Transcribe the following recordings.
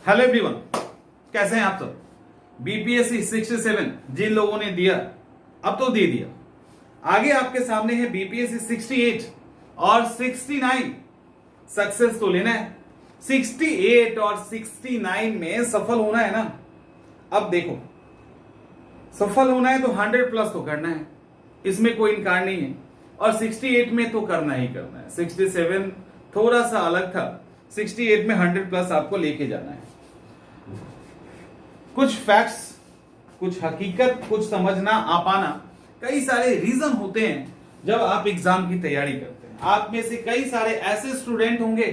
Hello everyone, कैसे हैं आप सब। बीपीएससी 67 जिन लोगों ने दिया अब तो दे दिया, आगे आपके सामने है बीपीएससी 68 और 69। सक्सेस तो लेना है। 68 और 69 में सफल होना है ना। अब देखो, सफल होना है तो 100 प्लस तो करना है, इसमें कोई इनकार नहीं है। और 68 में तो करना ही करना है। 67 थोड़ा सा अलग था, 68 में 100 प्लस आपको लेके जाना है। कुछ फैक्ट्स, कुछ हकीकत, कुछ समझना आ पाना, कई सारे रीजन होते हैं जब आप एग्जाम की तैयारी करते हैं। आप में से कई सारे ऐसे स्टूडेंट होंगे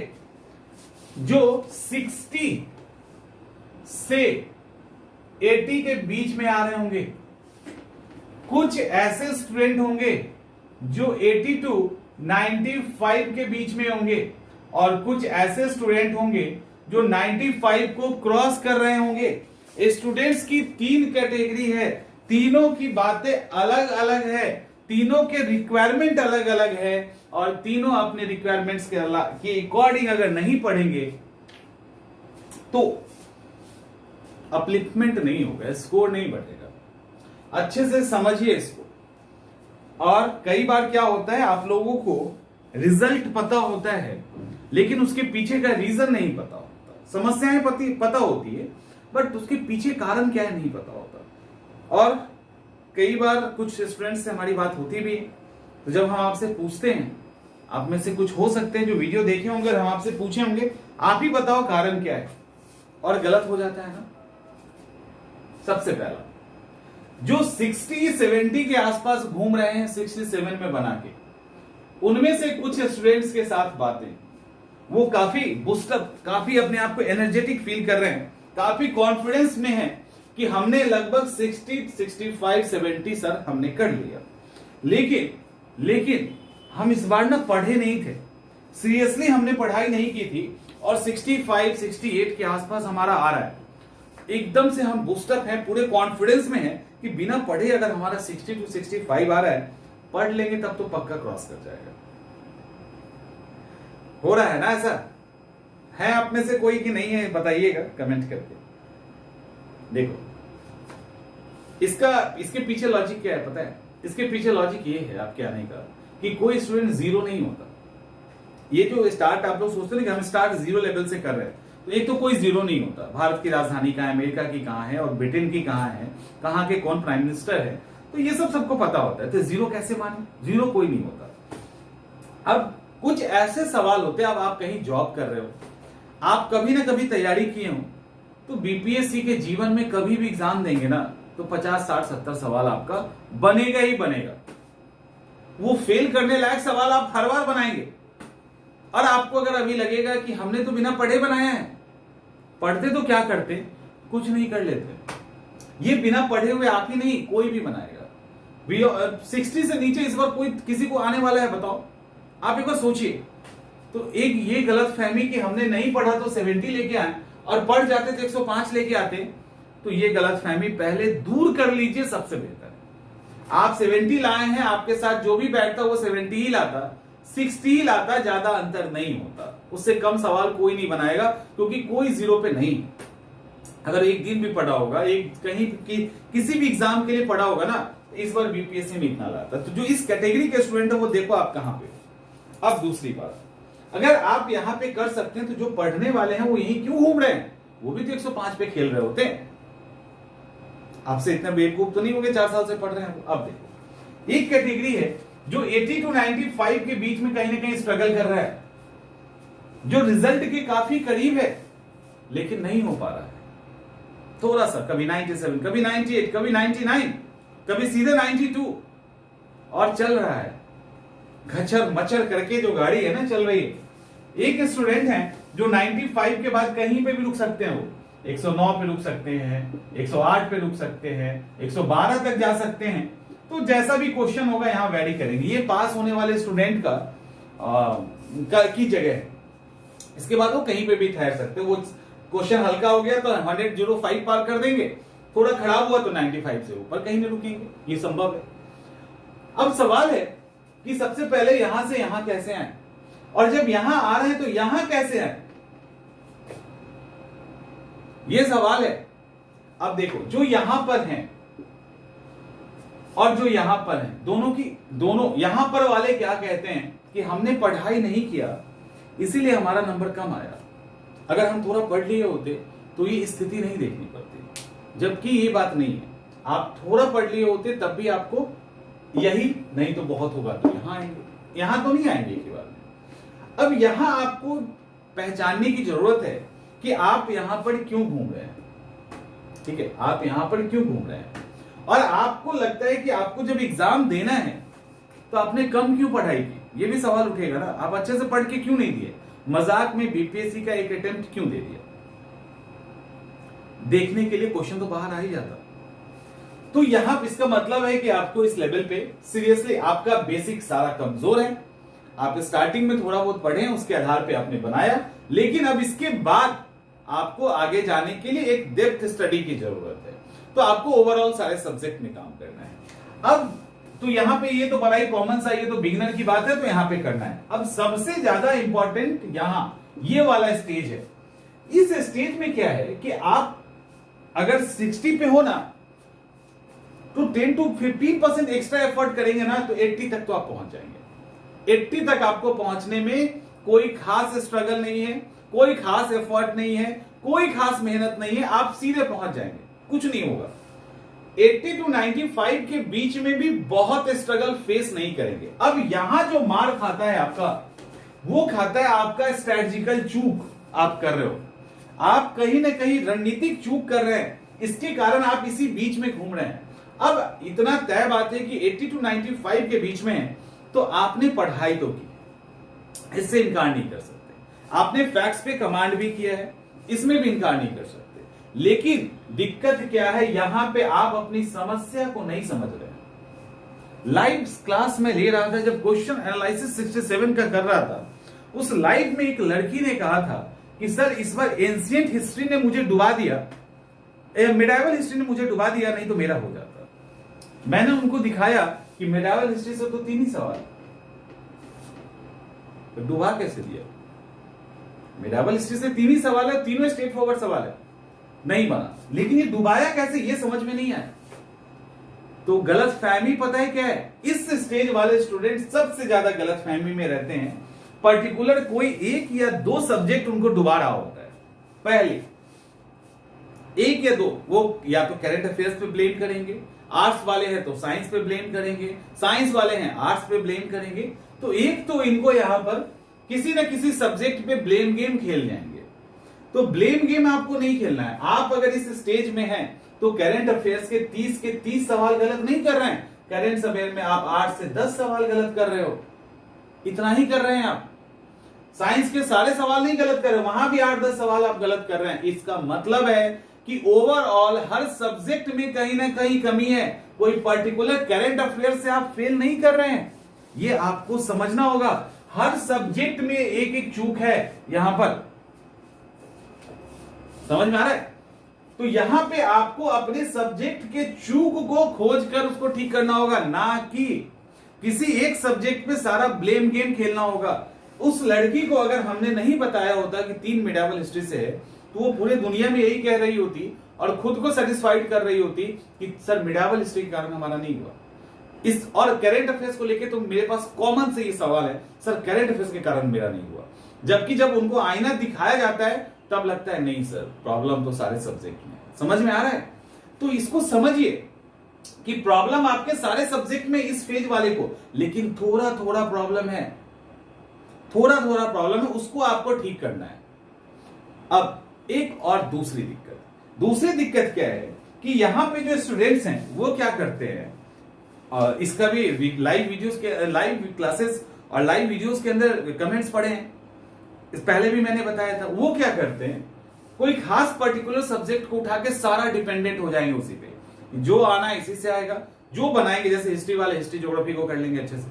जो 60 से 80 के बीच में आ रहे होंगे। कुछ ऐसे स्टूडेंट होंगे जो 80 टू 95 के बीच में होंगे और कुछ ऐसे स्टूडेंट होंगे जो 95 को क्रॉस कर रहे होंगे। स्टूडेंट्स की 3 कैटेगरी है, तीनों की बातें अलग अलग है, तीनों के रिक्वायरमेंट अलग अलग है और तीनों अपने रिक्वायरमेंट्स के अकॉर्डिंग अगर नहीं पढ़ेंगे तो अपलिफ्टमेंट नहीं होगा, स्कोर नहीं बढ़ेगा। अच्छे से समझिए इसको। और कई बार क्या होता है, आप लोगों को रिजल्ट पता होता है लेकिन उसके पीछे का रीजन नहीं पता होता। समस्याएं पता होती है बट उसके पीछे कारण क्या है नहीं पता होता। और कई बार कुछ स्टूडेंट्स से हमारी बात होती भी है, तो जब हम आपसे पूछते हैं, आप में से कुछ हो सकते हैं जो वीडियो देखे होंगे, हम आपसे पूछे होंगे आप ही बताओ कारण क्या है, और गलत हो जाता है ना। सबसे पहला, जो 60-70 के आसपास घूम रहे हैं 67 में बना के, उनमें से कुछ स्टूडेंट्स के साथ बातें, वो काफी बूस्टअप, काफी अपने आप को एनर्जेटिक फील कर रहे हैं, काफी कॉन्फिडेंस में है कि हमने लगभग 60, 65, 70 सर हमने कर लिया। लेकिन हम इस बार ना पढ़े नहीं थे, सीरियसली हमने पढ़ाई नहीं की थी और 65, 68 के आसपास हमारा आ रहा है। एकदम से हम बूस्टअप हैं, पूरे कॉन्फिडेंस में हैं कि बिना पढ़े अगर हमारा 60 to 65 आ रहा है, पढ़ लेंगे तब तो पक्का क्रॉस कर जाएगा। हो रहा है ना ऐसा? है आप में से कोई कि नहीं है, बताइएगा कमेंट करके। देखो, इसके पीछे लॉजिक क्या है पता है? इसके पीछे लॉजिक ये है आपके आने का कि कोई स्टूडेंट जीरो नहीं होता। ये जो स्टार्ट आप लोग सोचते हैं कि हम स्टार्ट जीरो लेवल से कर रहे हैं, तो एक तो कोई जीरो नहीं होता। भारत की राजधानी कहाँ है, अमेरिका की कहाँ है और ब्रिटेन की कहाँ है, कहाँ के कौन प्राइम मिनिस्टर है, तो ये सब सबको पता होता है। तो जीरो कैसे माने? जीरो कोई नहीं होता। अब कुछ ऐसे सवाल होते हैं, अब आप कहीं जॉब कर रहे हो, आप कभी ना कभी तैयारी किए हो, तो बीपीएससी के जीवन में कभी भी एग्जाम देंगे ना तो 50, 60, 70 सवाल आपका बनेगा ही बनेगा। वो फेल करने लायक सवाल आप हर बार बनाएंगे। और आपको अगर अभी लगेगा कि हमने तो बिना पढ़े बनाया है, पढ़ते तो क्या करते, कुछ नहीं कर लेते। ये बिना पढ़े हुए आप ही नहीं, कोई भी बनाएगा। 60 से नीचे इस बार कोई किसी को आने वाला है बताओ? आप एक बार सोचिए। तो एक ये गलत फहमी कि हमने नहीं पढ़ा तो 70 लेके आए और पढ़ जाते तो 105 लेके आते, तो ये गलत फहमी पहले दूर कर लीजिए, सबसे बेहतर है। आप 70 लाए हैं, आपके साथ जो भी बैठता वो 70 ही लाता, 60 ही लाता, ज्यादा अंतर नहीं होता। उससे कम सवाल कोई नहीं बनाएगा क्योंकि कोई जीरो पे नहीं। अगर एक दिन भी पढ़ा होगा, एक कहीं किसी भी एग्जाम के लिए पढ़ा होगा ना, इस बार बीपीएससी में इतना लाता। तो जो इस कैटेगरी के स्टूडेंट है वो देखो आप कहां पे। अब दूसरी बात, अगर आप यहां पे कर सकते हैं तो जो पढ़ने वाले हैं वो यहीं क्यों घूम रहे हैं? वो भी तो 105 पे खेल रहे होते हैं। आपसे इतना बेवकूफ तो नहीं हो गए, 4 साल से पढ़ रहे हैं। अब देखो, एक कैटेगरी है जो 80 टू 95 के बीच में कहीं ना कहीं स्ट्रगल कर रहा है, जो रिजल्ट के काफी करीब है लेकिन नहीं हो पा रहा है। थोड़ा सा, कभी 97, कभी 98, कभी 99, कभी सीधे 92 और चल रहा है घचर मचर करके। जो गाड़ी है ना चल रही है। एक स्टूडेंट है जो 95 के बाद कहीं पे भी रुक सकते हैं, वो 109 पे रुक सकते हैं, 108 पे रुक सकते हैं, 112 तक जा सकते हैं। तो जैसा भी क्वेश्चन होगा यहाँ वेरी करेंगे। ये पास होने वाले स्टूडेंट की जगह है। इसके बाद वो कहीं पे भी ठहर सकते हैं। वो क्वेश्चन हल्का हो गया तो 105 पार कर देंगे, थोड़ा खराब हुआ तो 95 से ऊपर कहीं नहीं रुकेंगे, ये संभव है। अब सवाल है कि सबसे पहले यहां से यहां कैसे आए, और जब यहां आ रहे हैं तो यहां कैसे आए। ये सवाल है। अब देखो, जो यहां पर हैं और जो यहां पर हैं, दोनों यहां पर वाले क्या कहते हैं कि हमने पढ़ाई नहीं किया इसीलिए हमारा नंबर कम आया। अगर हम थोड़ा पढ़ लिए होते तो ये स्थिति नहीं देखनी पड़ती, जबकि ये बात नहीं है। आप थोड़ा पढ़ लिए होते तब भी आपको यही नहीं तो बहुत होगा तो यहां आएंगे, यहां तो नहीं आएंगे एक बार में। अब यहां आपको पहचानने की जरूरत है कि आप यहां पर क्यों घूम रहे हैं। ठीक है, आप यहां पर क्यों घूम रहे हैं, और आपको लगता है कि आपको जब एग्जाम देना है तो आपने कम क्यों पढ़ाई की, ये भी सवाल उठेगा ना। आप अच्छे से पढ़ के क्यों नहीं दिए, मजाक में बीपीएससी का एक अटेम्प्ट क्यों दे दिया। देखने के लिए क्वेश्चन तो बाहर आ ही जाता। तो यहां इसका मतलब है कि आपको इस लेवल पे सीरियसली आपका बेसिक सारा कमजोर है। आप स्टार्टिंग में थोड़ा बहुत पढ़े, उसके आधार पे आपने बनाया, लेकिन अब इसके बाद आपको आगे जाने के लिए एक डेप्थ स्टडी की जरूरत है। तो आपको ओवरऑल सारे सब्जेक्ट में काम करना है। अब तो यहां पे ये तो बड़ा ही कॉमन सा, ये तो बिगिनर की बात है, तो यहां पे करना है। अब सबसे ज्यादा इंपॉर्टेंट यहां ये वाला स्टेज है। इस स्टेज में क्या है कि आप अगर 60 पे हो ना तो 10 to 15% एक्स्ट्रा एफर्ट करेंगे ना तो 80 तक तो आप पहुंच जाएंगे। 80 तक आपको पहुंचने में कोई खास स्ट्रगल नहीं है, कोई खास एफर्ट नहीं है, कोई खास मेहनत नहीं है, आप सीधे पहुंच जाएंगे, कुछ नहीं होगा। 80 to 95 के बीच में भी बहुत स्ट्रगल फेस नहीं करेंगे। अब यहां जो मार खाता है आपका, वो खाता है आपका स्ट्रेटजिकल चूक आप कर रहे हो। आप कहीं ना कहीं रणनीतिक चूक कर रहे हैं, इसके कारण आप इसी बीच में घूम रहे हैं। अब इतना तय बात है कि 80 to 95 के बीच में है तो आपने पढ़ाई तो की, इससे इनकार नहीं कर सकते। आपने फैक्ट्स पे कमांड भी किया है, इसमें भी इनकार नहीं कर सकते। लेकिन दिक्कत क्या है, यहां पे आप अपनी समस्या को नहीं समझ रहे हैं। लाइव क्लास में ले रहा था, जब क्वेश्चन एनालिसिस 67 का कर रहा था, उस लाइव में एक लड़की ने कहा था कि सर इस बार एंशिएंट हिस्ट्री ने मुझे डुबा दिया, मिडाइवल हिस्ट्री ने मुझे डुबा दिया, नहीं तो मेरा हो जाता। मैंने उनको दिखाया कि मिडाइवल हिस्ट्री से तो 3 ही सवाल, तो डुबा कैसे दिया। मिडाइवल हिस्ट्री से 3 ही सवाल है, तीनों स्ट्रेट फॉरवर्ड सवाल है, नहीं बना। लेकिन ये डुबाया कैसे, ये समझ में नहीं आया। तो गलत फहमी पता है क्या है, इस स्टेज वाले स्टूडेंट सबसे ज्यादा गलत फहमी में रहते हैं। पर्टिकुलर कोई 1 या 2 सब्जेक्ट उनको डुबा रहा होता है। पहले 1 या 2, वो या तो करंट अफेयर्स पे ब्लेम करेंगे, आर्ट्स वाले हैं तो साइंस पे ब्लेम करेंगे, साइंस वाले हैं आर्ट्स पे ब्लेम करेंगे। तो एक तो इनको यहां पर किसी ना किसी सब्जेक्ट पे ब्लेम गेम खेल जाएंगे। तो ब्लेम गेम आपको नहीं खेलना है। आप अगर इस स्टेज में हैं तो करंट अफेयर्स के 30 सवाल गलत नहीं कर रहे हैं। करंट अफेयर में आप 8 से 10 सवाल गलत कर रहे हो, इतना ही कर रहे हैं आप। साइंस के सारे सवाल नहीं गलत कर रहे, वहां भी 8-10 सवाल आप गलत कर रहे हैं। इसका मतलब है कि ओवरऑल हर सब्जेक्ट में कहीं ना कहीं कमी है। कोई पर्टिकुलर करंट अफेयर से आप फेल नहीं कर रहे हैं, ये आपको समझना होगा। हर सब्जेक्ट में एक एक चूक है, यहां पर समझ में आ रहा है। तो यहां पे आपको अपने सब्जेक्ट के चूक को खोज कर उसको ठीक करना होगा, ना कि किसी एक सब्जेक्ट पे सारा ब्लेम गेम खेलना होगा। उस लड़की को अगर हमने नहीं बताया होता कि 3 मिडाइवल हिस्ट्री से है, तो वो पूरे दुनिया में यही कह रही होती और खुद को सेटिस्फाइड कर रही होती कि सर मिडाइवल हिस्ट्री के कारण हमारा नहीं हुआ। इस और करंट अफेयर्स को लेके तो मेरे पास कॉमन से ये सवाल है, सर करंट अफेयर्स के कारण मेरा नहीं हुआ। जबकि जब उनको आईना दिखाया जाता है तब लगता है नहीं सर, प्रॉब्लम तो सारे सब्जेक्ट में है। समझ में आ रहा है। तो इसको समझिए कि प्रॉब्लम आपके सारे सब्जेक्ट में इस फेज वाले को, लेकिन थोड़ा थोड़ा प्रॉब्लम है, थोड़ा थोड़ा प्रॉब्लम है, उसको आपको ठीक करना है। अब एक और दूसरी दिक्कत क्या है कि यहां पे जो स्टूडेंट्स हैं वो क्या करते हैं, इसका भी लाइव वीडियोस के लाइव क्लासेस और लाइव वीडियोस के अंदर कमेंट्स पढ़े हैं, इस पहले भी मैंने बताया था। वो क्या करते हैं, कोई खास पर्टिकुलर सब्जेक्ट को उठा के सारा डिपेंडेंट हो जाएंगे उसी पे, जो आना है इसी से आएगा, जो बनाएंगे। जैसे हिस्ट्री वाले हिस्ट्री ज्योग्राफी को कर लेंगे अच्छे से,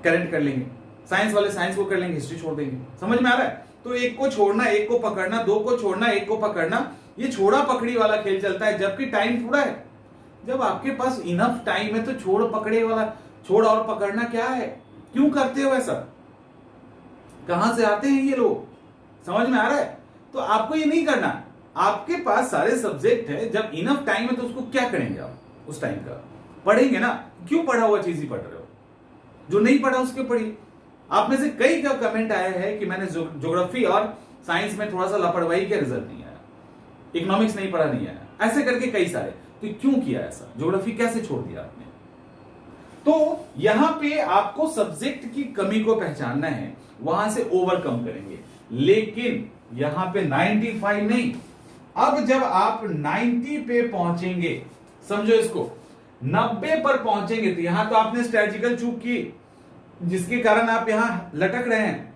करंट कर लेंगे, साइंस वाले साइंस को कर लेंगे, हिस्ट्री छोड़ देंगे। समझ में आ रहा है। तो एक को छोड़ना, एक को पकड़ना, 2 को छोड़ना, एक को पकड़ना, ये छोड़ा पकड़ी वाला खेल चलता है, जबकि टाइम थोड़ा है। जब आपके पास इनफ टाइम है तो छोड़ पकड़े वाला, छोड़ और पकड़ना क्या है, क्यों करते हो ऐसा, कहां से आते हैं ये लोग, समझ में आ रहा है। तो आपको ये नहीं करना, आपके पास सारे सब्जेक्ट है, जब इनफ टाइम है तो उसको क्या करेंगे आप? उस टाइम का पढ़ेंगे ना। क्यों पढ़ा हुआ चीज ही पढ़ रहे हो? जो नहीं पढ़ा उसके पढ़िए। आप में से कई का कमेंट आया है कि मैंने ज्योग्राफी और साइंस में थोड़ा सा लापरवाही के रिजल्ट नहीं आया, इकोनॉमिक्स नहीं पढ़ा, नहीं आया, ऐसे करके कई सारे। तो क्यों किया ऐसा? ज्योग्राफी कैसे छोड़ दिया आपने? तो यहां पे आपको सब्जेक्ट की कमी को पहचानना है, वहां से ओवरकम करेंगे। लेकिन यहां पे 95 नहीं, अब जब आप 90 पे पहुंचेंगे, समझो इसको, 90 पर पहुंचेंगे तो यहां तो आपने स्ट्रेटजिकल चूक की, जिसके कारण आप यहां लटक रहे हैं,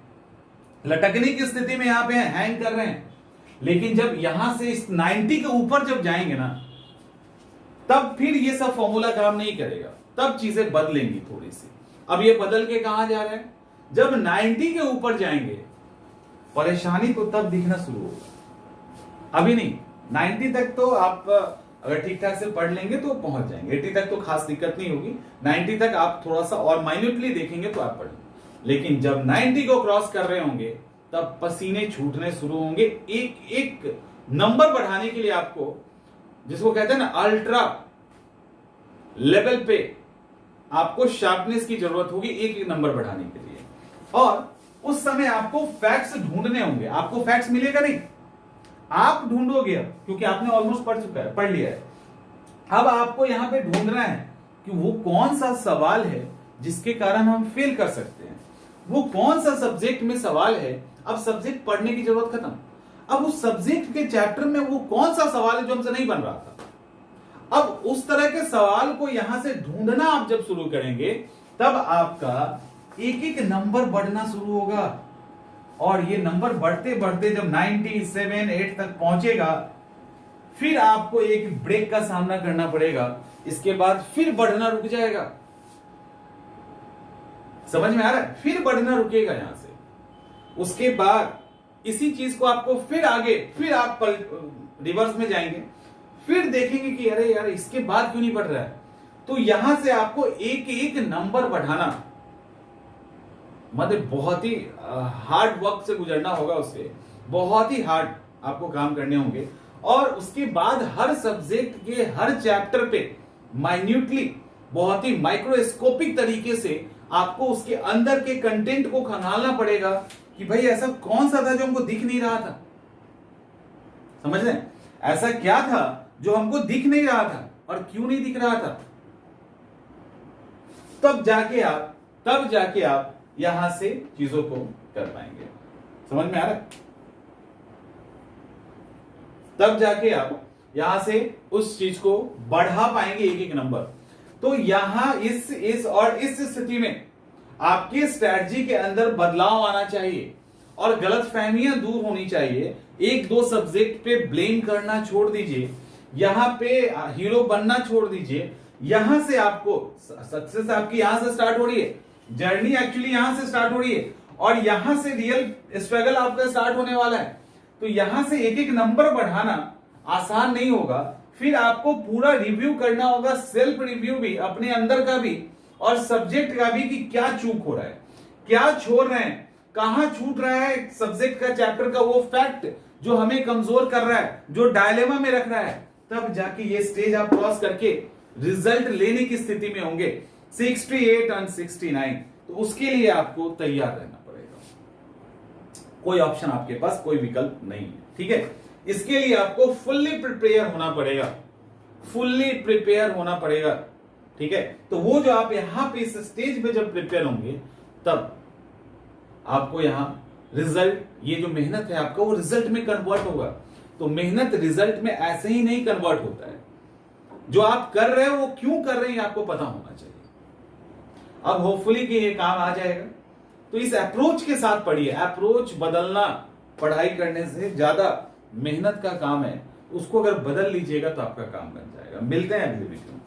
लटकने की स्थिति में यहां पे हैंग कर रहे हैं। लेकिन जब यहां से इस 90 के ऊपर जब जाएंगे ना, तब फिर ये सब फॉर्मूला काम नहीं करेगा, तब चीजें बदलेंगी थोड़ी सी। अब ये बदल के कहां जा रहे हैं? जब 90 के ऊपर जाएंगे, परेशानी तो तब दिखना शुरू होगा, अभी नहीं। 90 तक तो आप अगर ठीक ठाक से पढ़ लेंगे तो पहुंच जाएंगे। 80 तक तो खास दिक्कत नहीं होगी, 90 तक आप थोड़ा सा और माइन्यूटली देखेंगे तो आप पढ़ लेंगे। लेकिन जब 90 को क्रॉस कर रहे होंगे, तब पसीने छूटने शुरू होंगे। एक एक नंबर बढ़ाने के लिए आपको, जिसको कहते हैं ना अल्ट्रा लेवल पे, आपको शार्पनेस की जरूरत होगी एक एक नंबर बढ़ाने के लिए। और उस समय आपको फैक्ट्स ढूंढने होंगे। आपको फैक्ट्स मिलेगा नहीं, आप ढूंढोगे, क्योंकि आपने ऑलमोस्ट पढ़ चुका है, पढ़ लिया है। अब आपको यहां पे ढूंढना है कि वो कौन सा सवाल है जिसके कारण हम फेल कर सकते हैं, वो कौन सा सब्जेक्ट में सवाल है। अब सब्जेक्ट पढ़ने की जरूरत खत्म, अब उस सब्जेक्ट के चैप्टर में वो कौन सा सवाल है जो हमसे नहीं बन रहा था। अब उस तरह के सवाल को यहां से ढूंढना आप जब शुरू करेंगे, तब आपका एक एक नंबर बढ़ना शुरू होगा। और ये नंबर बढ़ते बढ़ते जब 97, 8 तक पहुंचेगा, फिर आपको एक ब्रेक का सामना करना पड़ेगा। इसके बाद फिर बढ़ना रुक जाएगा। समझ में आ रहा है? फिर बढ़ना रुकेगा यहां से। उसके बाद इसी चीज को आपको फिर आगे, फिर आप रिवर्स में जाएंगे, फिर देखेंगे कि अरे यार इसके बाद क्यों नहीं बढ़ रहा है। तो यहां से आपको एक एक नंबर बढ़ाना, मतलब बहुत ही हार्ड वर्क से गुजरना होगा, उससे बहुत ही हार्ड आपको काम करने होंगे। और उसके बाद हर सब्जेक्ट के हर चैप्टर पे माइन्यूटली, बहुत ही माइक्रोस्कोपिक तरीके से आपको उसके अंदर के कंटेंट को खंगालना पड़ेगा कि भाई ऐसा कौन सा था जो हमको दिख नहीं रहा था। समझ रहे हैं? ऐसा क्या था जो हमको दिख नहीं रहा था और क्यों नहीं दिख रहा था। तब जाके आप यहां से चीजों को कर पाएंगे। समझ में आ रहा है? तब जाके आप यहां से उस चीज को बढ़ा पाएंगे एक एक नंबर। तो यहां इस और इस स्थिति में आपके स्ट्रैटेजी के अंदर बदलाव आना चाहिए और गलतफहमियां दूर होनी चाहिए। एक दो सब्जेक्ट पे ब्लेम करना छोड़ दीजिए, यहां पे हीरो बनना छोड़ दीजिए। यहां से आपको सक्सेस आपकी यहां से स्टार्ट हो रही है, जर्नी एक्चुअली यहां से स्टार्ट हो रही है और यहां से रियल स्ट्रगल आपका स्टार्ट होने वाला है। तो यहां से एक एक नंबर बढ़ाना आसान नहीं होगा। फिर आपको पूरा रिव्यू करना होगा, सेल्फ रिव्यू भी, अपने अंदर का भी और सब्जेक्ट का भी, कि क्या चूक हो रहा है, क्या छोड़ रहे हैं, कहां छूट रहा है सब्जेक्ट का, चैप्टर का वो फैक्ट जो हमें कमजोर कर रहा है, जो डायलेमा में रख रहा है। तब जाके ये स्टेज आप क्रॉस करके रिजल्ट लेने की स्थिति में होंगे 68 और 69। तो उसके लिए आपको तैयार रहना पड़ेगा, कोई ऑप्शन आपके पास, कोई विकल्प नहीं है। ठीक है? इसके लिए आपको फुल्ली प्रिपेयर होना पड़ेगा, फुल्ली प्रिपेयर होना पड़ेगा। ठीक है? तो वो जो आप यहां पे इस स्टेज पे जब प्रिपेयर होंगे, तब आपको यहां रिजल्ट, ये जो मेहनत है आपका, वो रिजल्ट में कन्वर्ट होगा। तो मेहनत रिजल्ट में ऐसे ही नहीं कन्वर्ट होता है। जो आप कर रहे हो वो क्यों कर रहे हैं आपको पता होना चाहिए। अब होपफुली कि ये काम आ जाएगा। तो इस अप्रोच के साथ पढ़िए। अप्रोच बदलना पढ़ाई करने से ज्यादा मेहनत का काम है, उसको अगर बदल लीजिएगा तो आपका काम बन जाएगा। मिलते हैं अगले वीडियो में।